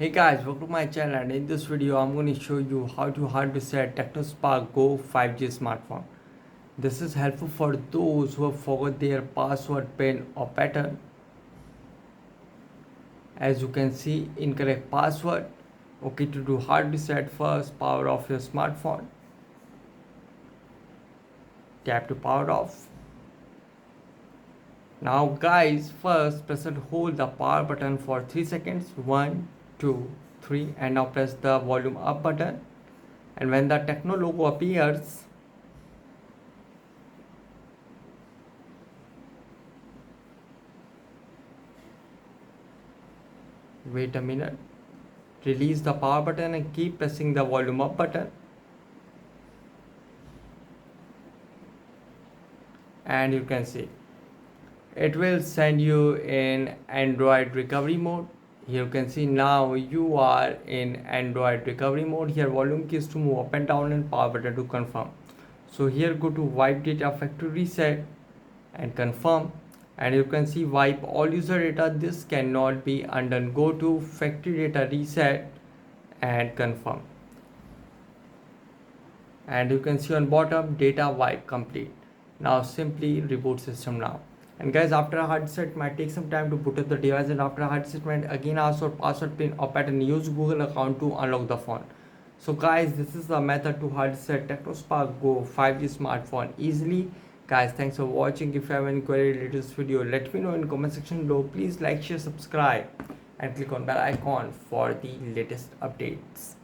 Hey guys, welcome to my channel, and in this video I'm going to show you how to hard reset Tecno Spark Go 5G smartphone. This is helpful for those who have forgot their password, pin or pattern. As you can see, incorrect password. Okay, to do hard reset, first power off your smartphone. Tap to power off. Now guys, first press and hold the power button for 3 seconds. 1, 2, 3, and now press the volume up button. And when the Tecno logo appears, wait a minute, release the power button and keep pressing the volume up button. And you can see it will send you in Android recovery mode. Here you can see now you are in Android recovery mode. Here volume keys to move up and down and power button to confirm. So here go to wipe data factory reset and confirm, and you can see wipe all user data. This cannot be undone. Go to factory data reset and confirm, and you can see on bottom data wipe complete. Now simply reboot system now. And guys, after a hard reset might take some time to boot up the device, and after a hard reset again ask for password, pin or pattern. Use Google account to unlock the phone. So guys, this is the method to hard reset Tecno Spark Go 5G smartphone easily. Guys, thanks for watching. If you have any query related to this video, let me know in comment section below. Please like, share, subscribe and click on bell icon for the latest updates.